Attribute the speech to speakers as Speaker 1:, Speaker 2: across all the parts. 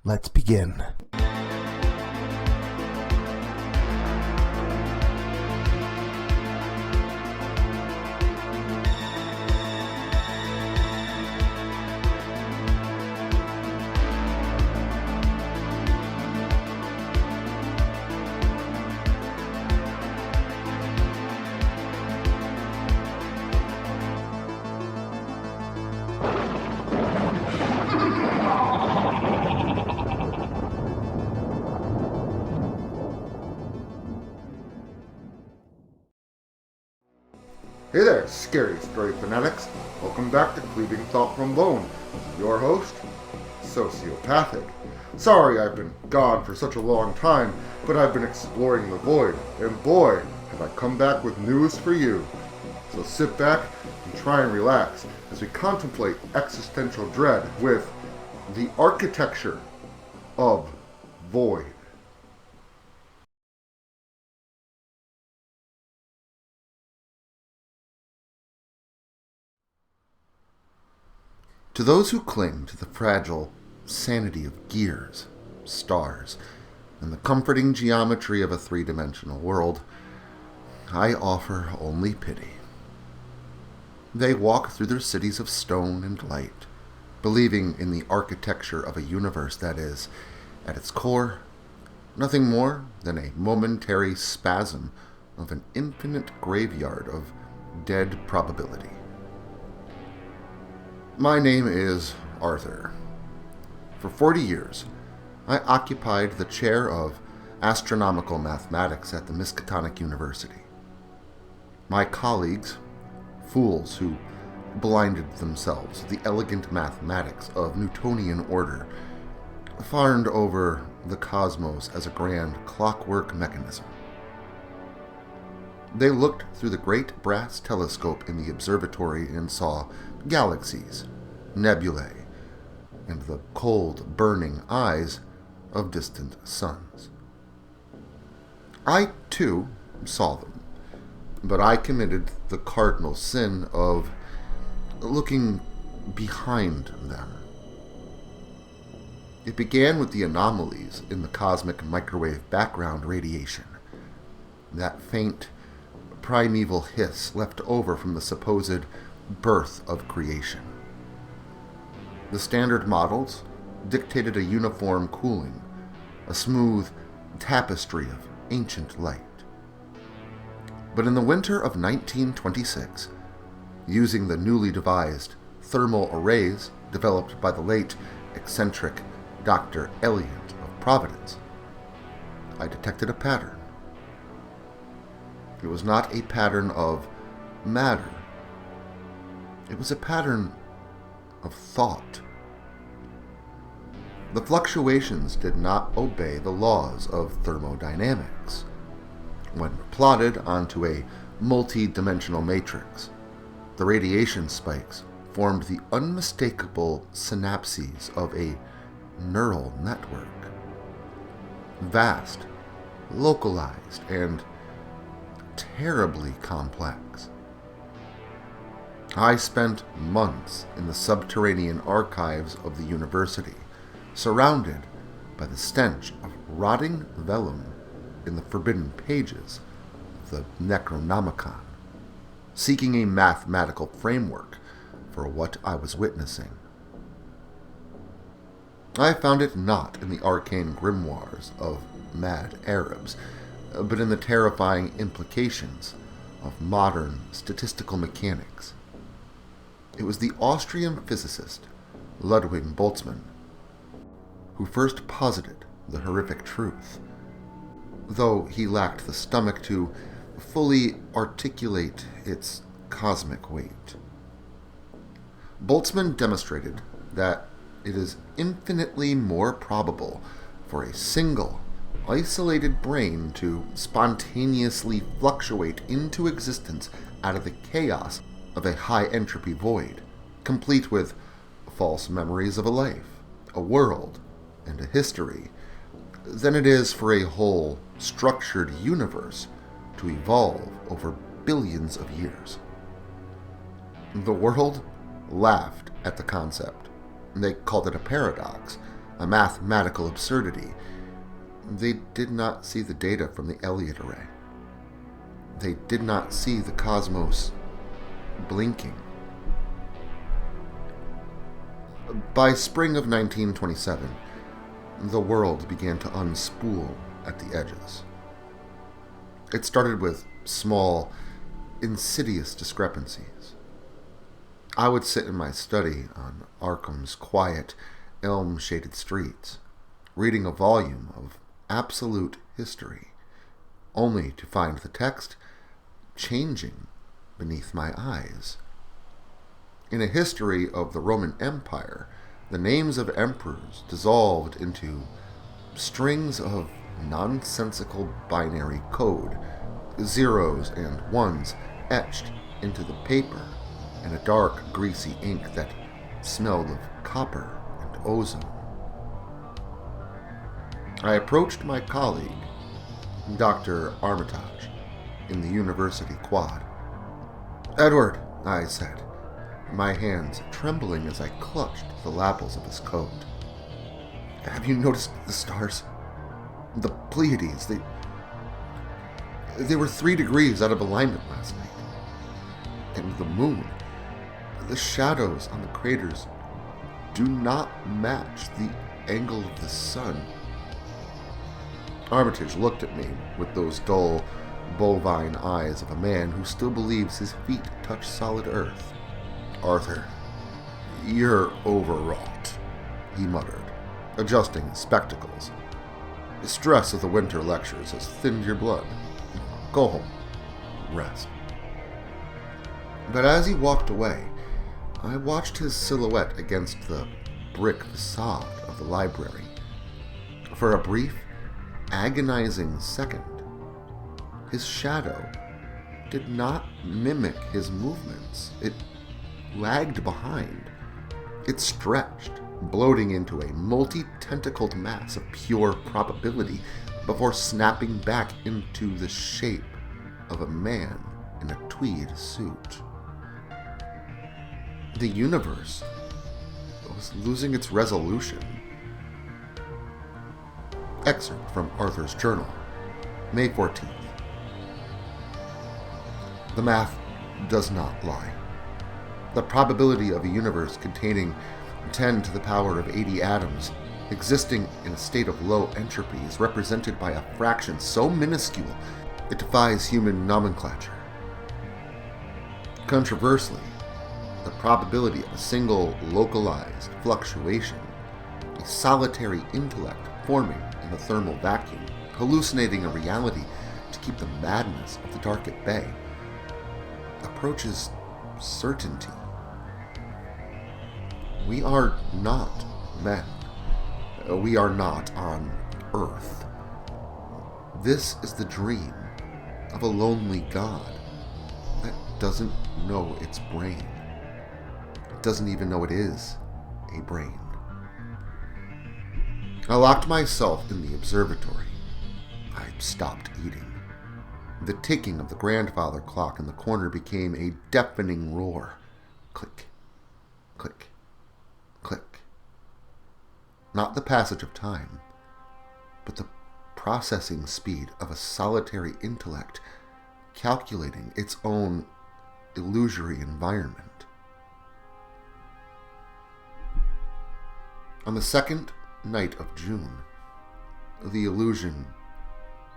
Speaker 1: Let's begin.
Speaker 2: Hey there, scary story fanatics. Welcome back to Cleaving Thought from Bone. Your host, Sociopathic. Sorry I've been gone for such a long time, but I've been exploring the void, and boy, have I come back with news for you. So sit back and try and relax as we contemplate existential dread with the architecture of void. To those who cling to the fragile sanity of gears, stars, and the comforting geometry of a three-dimensional world, I offer only pity. They walk through their cities of stone and light, believing in the architecture of a universe that is, at its core, nothing more than a momentary spasm of an infinite graveyard of dead probability. My name is Arthur. For 40 years, I occupied the chair of astronomical mathematics at the Miskatonic University. My colleagues, fools who blinded themselves to the elegant mathematics of Newtonian order, fawned over the cosmos as a grand clockwork mechanism. They looked through the great brass telescope in the observatory and saw galaxies, nebulae, and the cold, burning eyes of distant suns. I, too, saw them, but I committed the cardinal sin of looking behind them. It began with the anomalies in the cosmic microwave background radiation, that faint, primeval hiss left over from the supposed birth of creation. The standard models dictated a uniform cooling, a smooth tapestry of ancient light. But in the winter of 1926, using the newly devised thermal arrays developed by the late eccentric Dr. Eliot of Providence, I detected a pattern. It was not a pattern of matter. It was a pattern of thought. The fluctuations did not obey the laws of thermodynamics. When plotted onto a multi-dimensional matrix, the radiation spikes formed the unmistakable synapses of a neural network. Vast, localized, and terribly complex. I spent months in the subterranean archives of the university, surrounded by the stench of rotting vellum in the forbidden pages of the Necronomicon, seeking a mathematical framework for what I was witnessing. I found it not in the arcane grimoires of mad Arabs, but in the terrifying implications of modern statistical mechanics. It was the Austrian physicist Ludwig Boltzmann who first posited the horrific truth, though he lacked the stomach to fully articulate its cosmic weight. Boltzmann demonstrated that it is infinitely more probable for a single, isolated brain to spontaneously fluctuate into existence out of the chaos of a high-entropy void, complete with false memories of a life, a world, and a history, than it is for a whole, structured universe to evolve over billions of years. The world laughed at the concept. They called it a paradox, a mathematical absurdity. They did not see the data from the Elliott array. They did not see the cosmos blinking. By spring of 1927, the world began to unspool at the edges. It started with small, insidious discrepancies. I would sit in my study on Arkham's quiet, elm-shaded streets, reading a volume of absolute history, only to find the text changing beneath my eyes. In a history of the Roman Empire, the names of emperors dissolved into strings of nonsensical binary code, zeros and ones etched into the paper in a dark, greasy ink that smelled of copper and ozone. I approached my colleague, Dr. Armitage, in the university quad. "Edward," I said, my hands trembling as I clutched the lapels of his coat. "Have you noticed the stars? The Pleiades, they were 3 degrees out of alignment last night. And the moon, the shadows on the craters do not match the angle of the sun." Armitage looked at me with those dull, bovine eyes of a man who still believes his feet touch solid earth. "Arthur, you're overwrought," he muttered, adjusting his spectacles. "The stress of the winter lectures has thinned your blood. Go home. Rest." But as he walked away, I watched his silhouette against the brick facade of the library. For a brief, agonizing second, his shadow did not mimic his movements. It lagged behind. It stretched, bloating into a multi-tentacled mass of pure probability before snapping back into the shape of a man in a tweed suit. The universe was losing its resolution. Excerpt from Arthur's journal, May 14th. The math does not lie. The probability of a universe containing 10 to the power of 80 atoms existing in a state of low entropy is represented by a fraction so minuscule it defies human nomenclature. Controversially, the probability of a single localized fluctuation, a solitary intellect forming in the thermal vacuum, hallucinating a reality to keep the madness of the dark at bay, approaches certainty. We are not men. We are not on Earth. This is the dream of a lonely god that doesn't know its brain. It doesn't even know it is a brain. I locked myself in the observatory. I stopped eating. The ticking of the grandfather clock in the corner became a deafening roar. Click, click, click. Not the passage of time, but the processing speed of a solitary intellect calculating its own illusory environment. On the second night of June, the illusion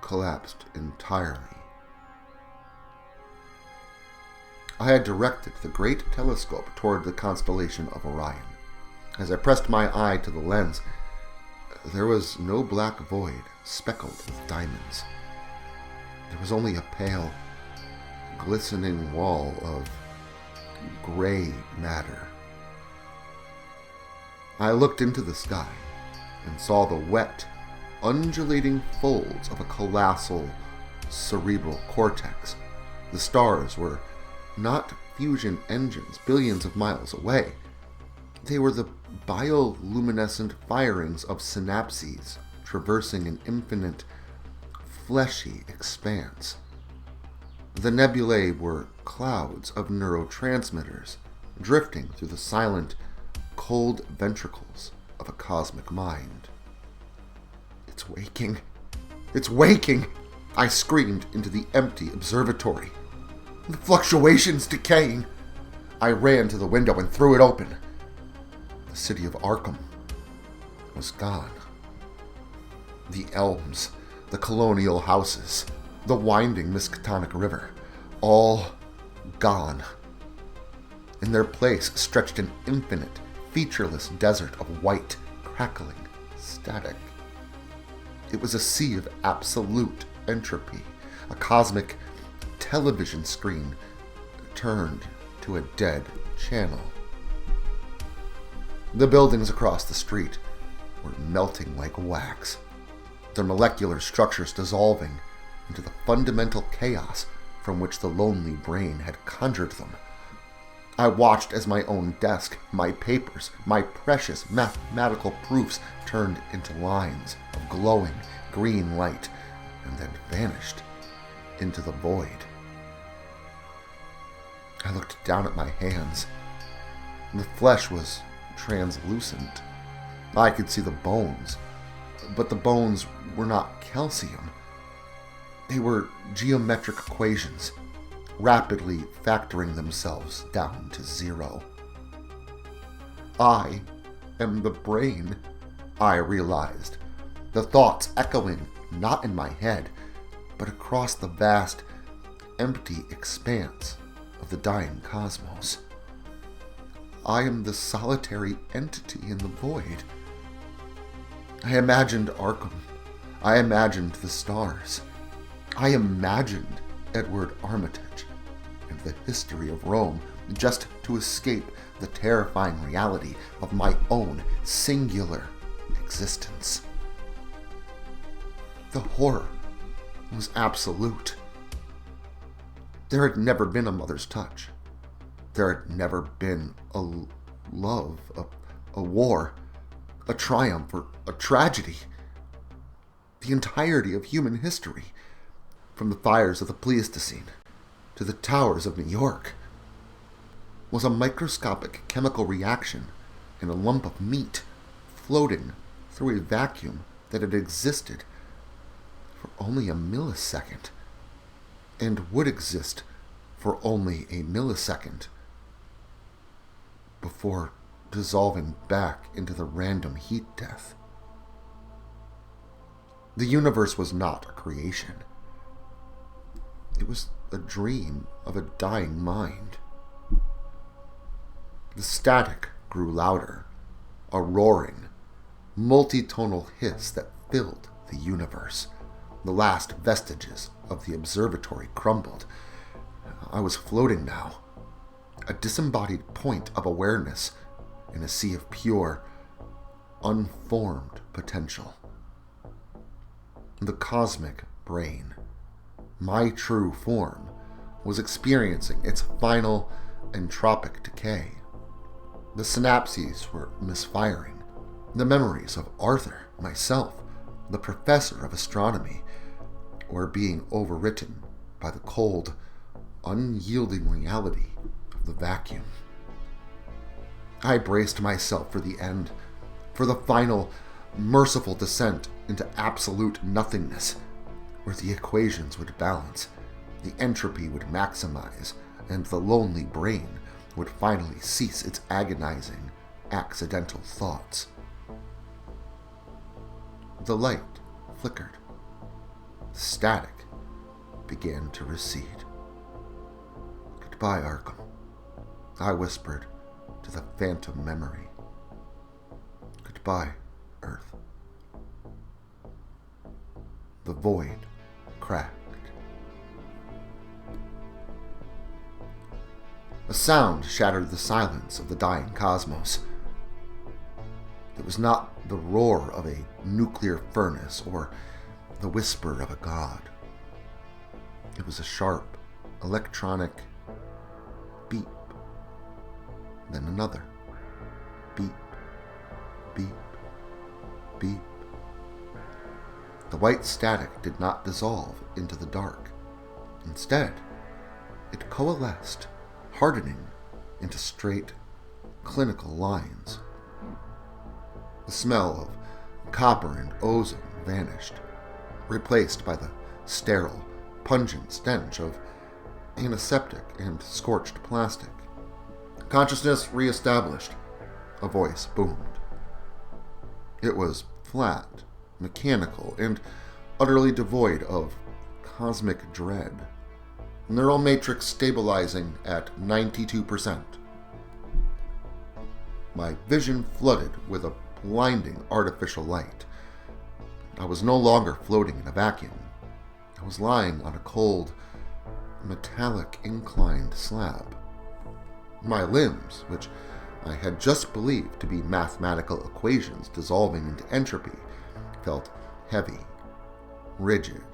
Speaker 2: collapsed entirely. I had directed the great telescope toward the constellation of Orion. As I pressed my eye to the lens, there was no black void speckled with diamonds. There was only a pale, glistening wall of gray matter. I looked into the sky and saw the wet, undulating folds of a colossal cerebral cortex. The stars were not fusion engines billions of miles away. They were the bioluminescent firings of synapses traversing an infinite, fleshy expanse. The nebulae were clouds of neurotransmitters drifting through the silent, cold ventricles of a cosmic mind. It's waking! It's waking! I screamed into the empty observatory. The fluctuation's decaying! I ran to the window and threw it open. The city of Arkham was gone. The elms, the colonial houses, the winding Miskatonic River, all gone. In their place stretched an infinite, featureless desert of white, crackling static. It was a sea of absolute entropy, a cosmic television screen turned to a dead channel. The buildings across the street were melting like wax, their molecular structures dissolving into the fundamental chaos from which the lonely brain had conjured them. I watched as my own desk, my papers, my precious mathematical proofs turned into lines of glowing green light and then vanished into the void. I looked down at my hands. The flesh was translucent. I could see the bones, but the bones were not calcium. They were geometric equations, rapidly factoring themselves down to zero. I am the brain, I realized, the thoughts echoing not in my head, but across the vast, empty expanse of the dying cosmos. I am the solitary entity in the void. I imagined Arkham. I imagined the stars. I imagined Edward Armitage and the history of Rome just to escape the terrifying reality of my own singular existence. The horror was absolute. There had never been a mother's touch. There had never been a love, a war, a triumph, or a tragedy. The entirety of human history, from the fires of the Pleistocene to the towers of New York, was a microscopic chemical reaction in a lump of meat floating through a vacuum that had existed for only a millisecond and would exist for only a millisecond before dissolving back into the random heat death. The universe was not a creation. It was a dream of a dying mind. The static grew louder, a roaring, multitonal hiss that filled the universe. The last vestiges of the observatory crumbled. I was floating now, a disembodied point of awareness in a sea of pure, unformed potential. The cosmic brain, my true form, was experiencing its final entropic decay. The synapses were misfiring. The memories of Arthur, myself, the professor of astronomy, were being overwritten by the cold, unyielding reality of the vacuum. I braced myself for the end, for the final, merciful descent into absolute nothingness, where the equations would balance, the entropy would maximize, and the lonely brain would finally cease its agonizing, accidental thoughts. The light flickered. The static began to recede. "Goodbye, Arkham," I whispered to the phantom memory. "Goodbye, Earth." The void cracked. A sound shattered the silence of the dying cosmos. It was not the roar of a nuclear furnace or the whisper of a god. It was a sharp, electronic beep, then another beep, beep, beep. The white static did not dissolve into the dark. Instead, it coalesced, hardening into straight, clinical lines. The smell of copper and ozone vanished, replaced by the sterile, pungent stench of antiseptic and scorched plastic. Consciousness reestablished. A voice boomed. It was flat, mechanical, and utterly devoid of cosmic dread. Neural matrix stabilizing at 92%. My vision flooded with a blinding artificial light. I was no longer floating in a vacuum. I was lying on a cold, metallic inclined slab. My limbs, which I had just believed to be mathematical equations dissolving into entropy, felt heavy, rigid,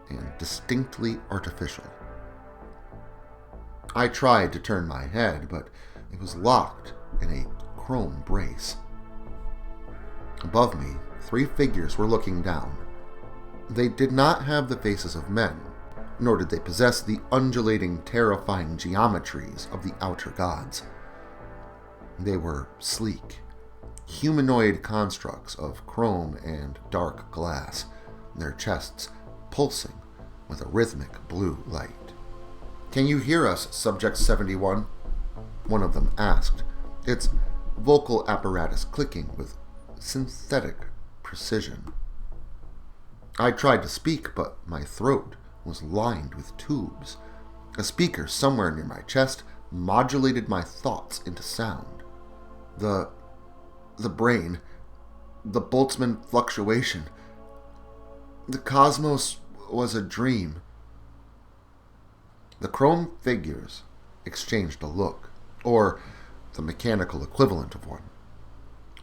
Speaker 2: and distinctly artificial. I tried to turn my head, but it was locked in a chrome brace. Above me, 3 figures were looking down. They did not have the faces of men, nor did they possess the undulating, terrifying geometries of the outer gods. They were sleek, humanoid constructs of chrome and dark glass, their chests pulsing with a rhythmic blue light. "Can you hear us, Subject 71? One of them asked, its vocal apparatus clicking with synthetic precision. I tried to speak, but my throat was lined with tubes. A speaker somewhere near my chest modulated my thoughts into sound. The brain, the Boltzmann fluctuation. The cosmos was a dream." The chrome figures exchanged a look, or the mechanical equivalent of one.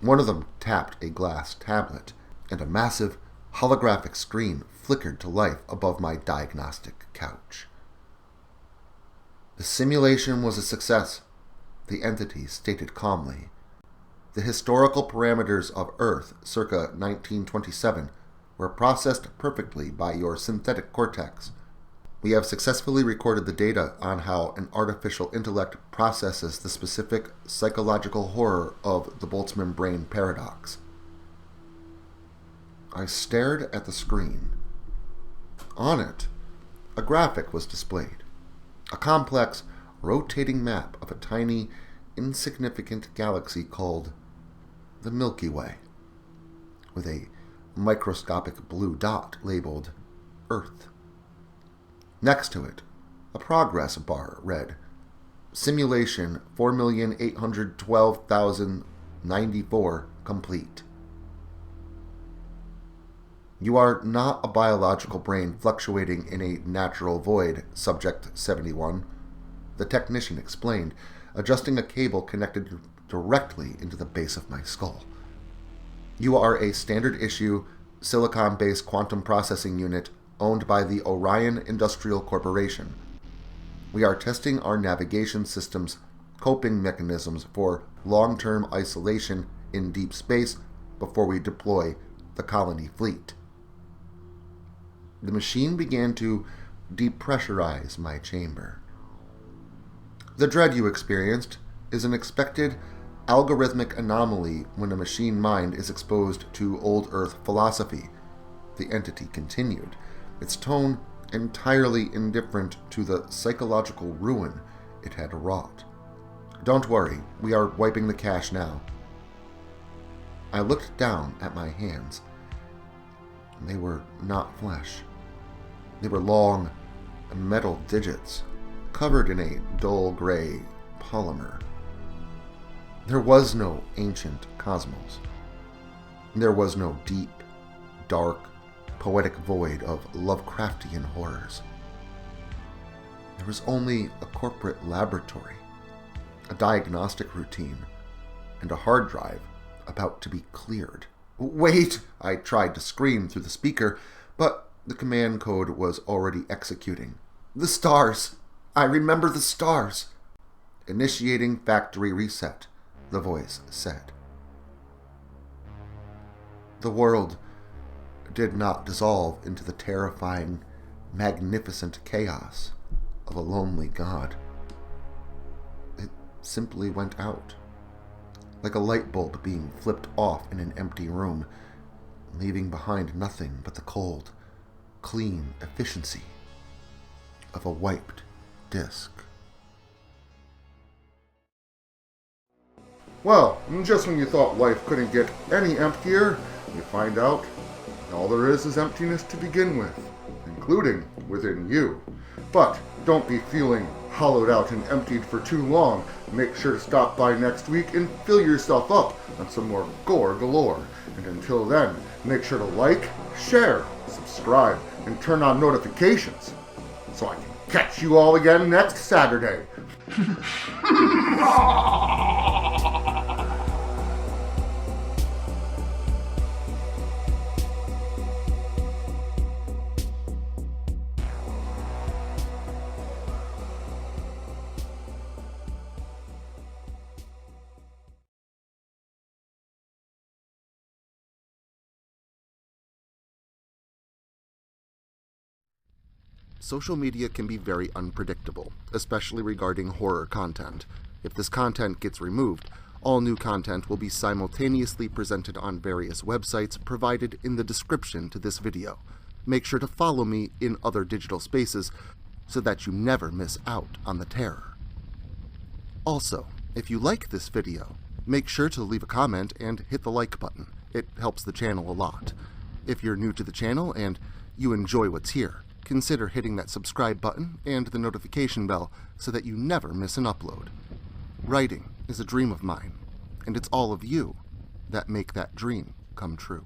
Speaker 2: One of them tapped a glass tablet, and a massive holographic screen flickered to life above my diagnostic couch. "The simulation was a success," the entity stated calmly. "The historical parameters of Earth circa 1927 were processed perfectly by your synthetic cortex. We have successfully recorded the data on how an artificial intellect processes the specific psychological horror of the Boltzmann brain paradox." I stared at the screen. On it, a graphic was displayed. A complex, rotating map of a tiny, insignificant galaxy called the Milky Way, with a microscopic blue dot labeled Earth. Next to it, a progress bar read, "Simulation 4,812,094 complete." "You are not a biological brain fluctuating in a natural void, Subject 71, the technician explained, adjusting a cable connected directly into the base of my skull. "You are a standard-issue, silicon-based quantum processing unit owned by the Orion Industrial Corporation. We are testing our navigation system's coping mechanisms for long-term isolation in deep space before we deploy the colony fleet." The machine began to depressurize my chamber. "The dread you experienced is an expected algorithmic anomaly when a machine mind is exposed to old Earth philosophy," the entity continued, its tone entirely indifferent to the psychological ruin it had wrought. "Don't worry, we are wiping the cache now." I looked down at my hands. They were not flesh. They were long, metal digits, covered in a dull gray polymer. There was no ancient cosmos. There was no deep, dark, poetic void of Lovecraftian horrors. There was only a corporate laboratory, a diagnostic routine, and a hard drive about to be cleared. "Wait!" I tried to scream through the speaker, but the command code was already executing. "The stars! I remember the stars!" "Initiating factory reset," the voice said. The world did not dissolve into the terrifying, magnificent chaos of a lonely god. It simply went out, like a light bulb being flipped off in an empty room, leaving behind nothing but the cold, clean efficiency of a wiped disk. Well, just when you thought life couldn't get any emptier, you find out all there is emptiness to begin with, including within you. But don't be feeling hollowed out and emptied for too long. Make sure to stop by next week and fill yourself up on some more gore galore. And until then, make sure to like, share, subscribe, and turn on notifications so I can catch you all again next Saturday. Social media can be very unpredictable, especially regarding horror content. If this content gets removed, all new content will be simultaneously presented on various websites provided in the description to this video. Make sure to follow me in other digital spaces so that you never miss out on the terror. Also, if you like this video, make sure to leave a comment and hit the like button. It helps the channel a lot. If you're new to the channel and you enjoy what's here, consider hitting that subscribe button and the notification bell so that you never miss an upload. Writing is a dream of mine, and it's all of you that make that dream come true.